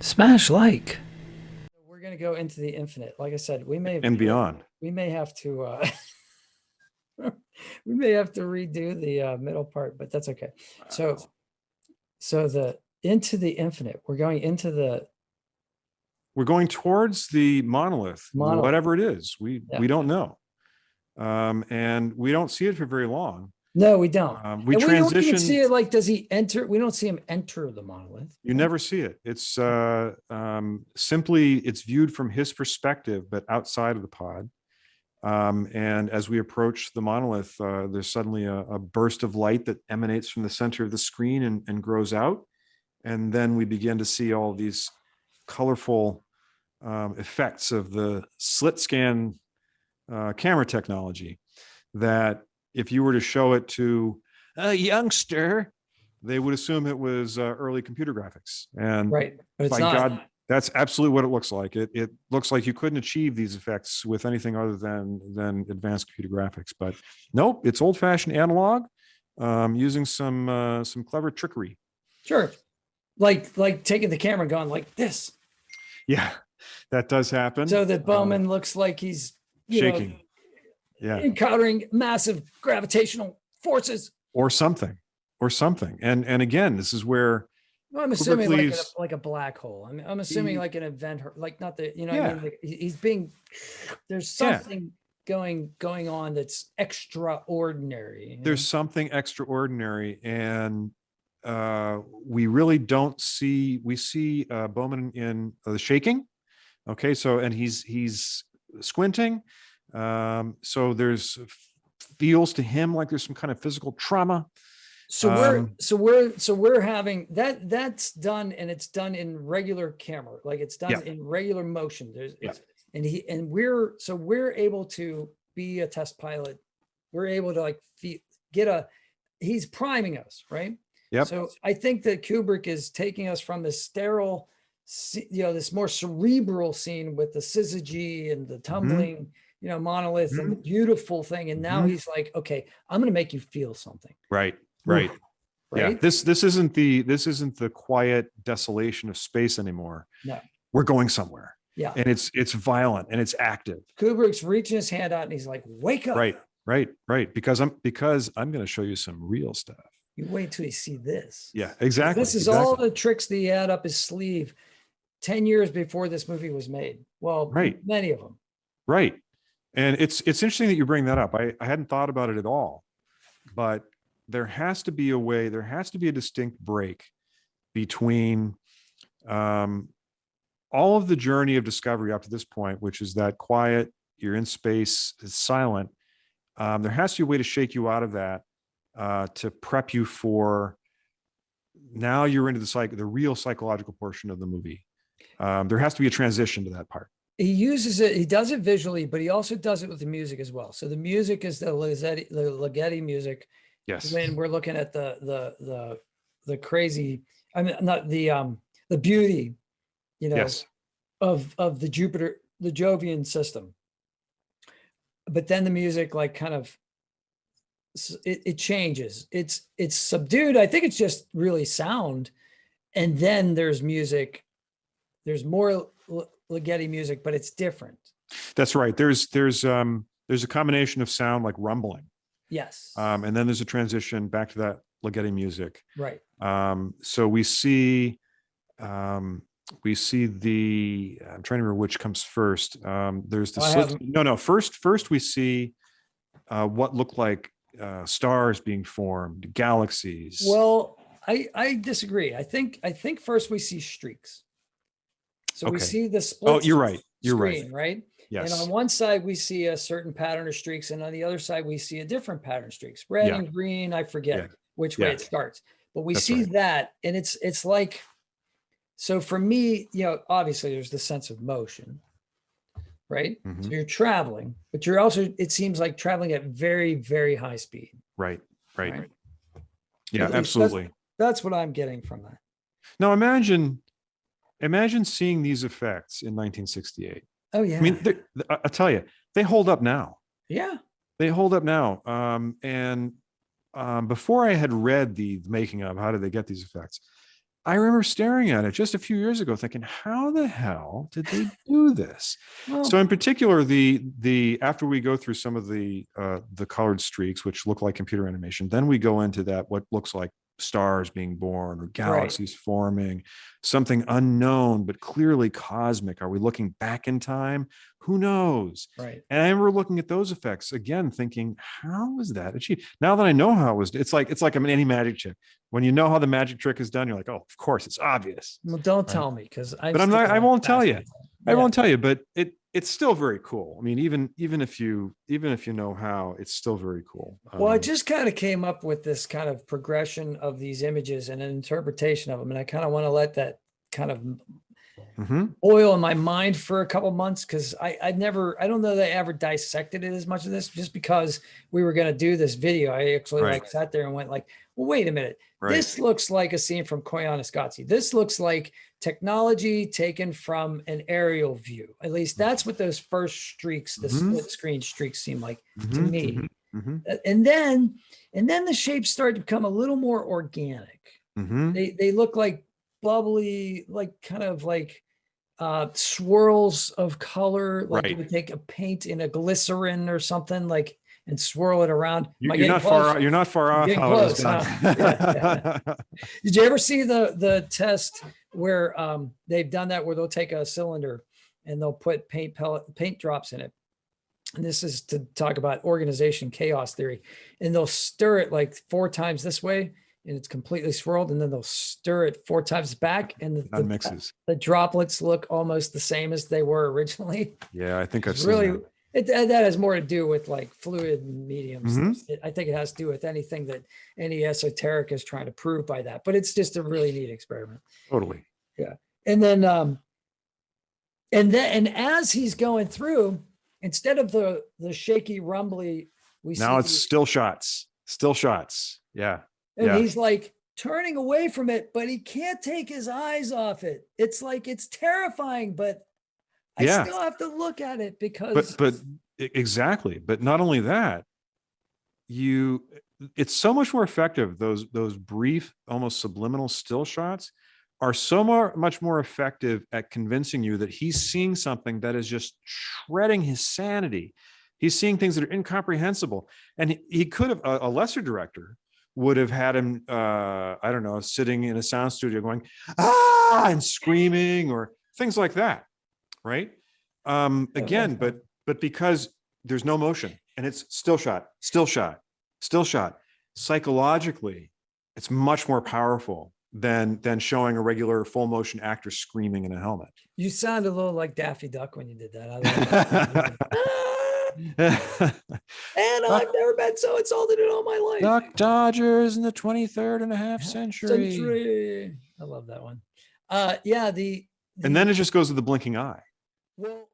Smash like. We're gonna go into the infinite. Like I said, and beyond. we may have to we may have to redo the middle part, but that's okay. So the into the infinite. We're going into the We're going towards the monolith, monolith. whatever it is. We don't know, and we don't see it for very long. No, we don't. We and we don't even transition. see it. Like, does he enter? We don't see him enter the monolith. You never see it. It's simply it's viewed from his perspective, but outside of the pod. And as we approach the monolith, there's suddenly a burst of light that emanates from the center of the screen and grows out. And then we begin to see all these colorful effects of the slit scan camera technology that if you were to show it to a youngster, they would assume it was early computer graphics. And right, but it's by not. God, that's absolutely what it looks like. It looks like you couldn't achieve these effects with anything other than advanced computer graphics. But nope, it's old-fashioned analog, using some clever trickery. Sure, like taking the camera and going like this. Yeah, that does happen. So that Bowman looks like he's shaking. encountering massive gravitational forces or something. And again, this is where I'm assuming like a black hole. I'm assuming like an event, like not the, I mean, like he's being, there's something going on that's extraordinary. There's something extraordinary, and we really don't see. We see Bowman in the shaking. Okay, so and he's squinting. So there's feels to him like there's some kind of physical trauma. So we're having that's done, and it's done in regular camera, like it's done in regular motion. We're able to be a test pilot. We're able to like he's priming us, right? Yep. So I think that Kubrick is taking us from this sterile, this more cerebral scene with the syzygy and the tumbling, monolith and the beautiful thing. And now he's like, okay, I'm going to make you feel something. Right. Yeah. This isn't the quiet desolation of space anymore. No. We're going somewhere. Yeah. And it's violent and it's active. Kubrick's reaching his hand out and he's like, wake up. Right. Because I'm going to show you some real stuff. You wait till you see this. Yeah, exactly. This is all the tricks that he had up his sleeve 10 years before this movie was made. Well, many of them. Right. And it's interesting that you bring that up. I hadn't thought about it at all, but there has to be a distinct break between all of the journey of discovery up to this point, which is that quiet, you're in space, it's silent. There has to be a way to shake you out of that, to prep you for now you're into the real psychological portion of the movie. There has to be a transition to that part. He uses it. He does it visually, but he also does it with the music as well. So the music is the Ligeti music. Yes. When we're looking at the crazy, I mean, not the beauty, of the Jovian system. But then the music, like, kind of, it changes. It's subdued. I think it's just really sound, and then there's music. There's more Ligeti music, but it's different. That's right. There's a combination of sound like rumbling. Yes. And then there's a transition back to that Ligeti music. Right. So we see I'm trying to remember which comes first. There's the first we see what look like stars being formed, galaxies. Well, I disagree. I think first we see streaks. So we see the split. Oh, you're right. You're screen, right. Yes. And on one side we see a certain pattern of streaks, and on the other side we see a different pattern of streaks, red and green. I forget which way it starts, but we see that, and it's like, so for me, obviously there's the sense of motion, right? Mm-hmm. So you're traveling, but you're also, it seems like traveling at very, very high speed. Right. Yeah, absolutely. That's what I'm getting from that. Now imagine seeing these effects in 1968. Oh yeah. I mean, I'll tell you, they hold up now. Yeah. They hold up now. And before I had read the making of how did they get these effects, I remember staring at it just a few years ago thinking, how the hell did they do this? Well, So in particular, after we go through some of the colored streaks, which look like computer animation, then we go into that, what looks like stars being born or galaxies forming, something unknown, but clearly cosmic. Are we looking back in time? Who knows? right. And I remember looking at those effects again, thinking, how was that achieved? Now that I know how it was, it's like any magic trick. When you know how the magic trick is done, you're like, oh, of course, it's obvious. Well, don't Right? tell me, because But I'm not. I won't tell you. I Yeah. won't tell you. But it's still very cool. I mean, even if you know how, it's still very cool. Well, I just kind of came up with this kind of progression of these images and an interpretation of them, and I kind of want to let that kind of oil in my mind for a couple months, because I don't know that I ever dissected it as much as this, just because we were going to do this video. I actually like sat there and went like, well, wait a minute. Right. This looks like a scene from Koyaanisqatsi. This looks like technology taken from an aerial view. At least that's what those first streaks, the split screen streaks, seem like to me. And then the shapes started to become a little more organic. They look like bubbly, like kind of like swirls of color, like you would take a paint in a glycerin or something, like, and swirl it around. You're not far. You're not far off. How it was done. Yeah. Did you ever see the test where they've done that, where they'll take a cylinder and they'll put paint drops in it? And this is to talk about organization chaos theory. And they'll stir it like 4 times this way, and it's completely swirled. And then they'll stir it 4 times back, and the mixes. The droplets look almost the same as they were originally. Yeah, I think I've seen really that. that has more to do with like fluid mediums. I think it has to do with anything that any esoteric is trying to prove by that, but it's just a really neat experiment. Totally. Yeah. And then and as he's going through, instead of the shaky rumbly, now it's still shots. Yeah. And he's like turning away from it, but he can't take his eyes off it. It's like, it's terrifying, but I still have to look at it, because but exactly. But not only that, it's so much more effective. Those brief, almost subliminal still shots are so much more effective at convincing you that he's seeing something that is just shredding his sanity. He's seeing things that are incomprehensible. And he could have, a lesser director would have had him, I don't know, sitting in a sound studio going, ah, and screaming, or things like that. Right. Again, but because there's no motion and it's still shot, psychologically, it's much more powerful than showing a regular full motion actor screaming in a helmet. You sounded a little like Daffy Duck when you did that. I love that. And I've never been so insulted in all my life. Duck Dodgers in the 23rd and a half century. I love that one. Yeah. And then it just goes to the blinking eye. Well,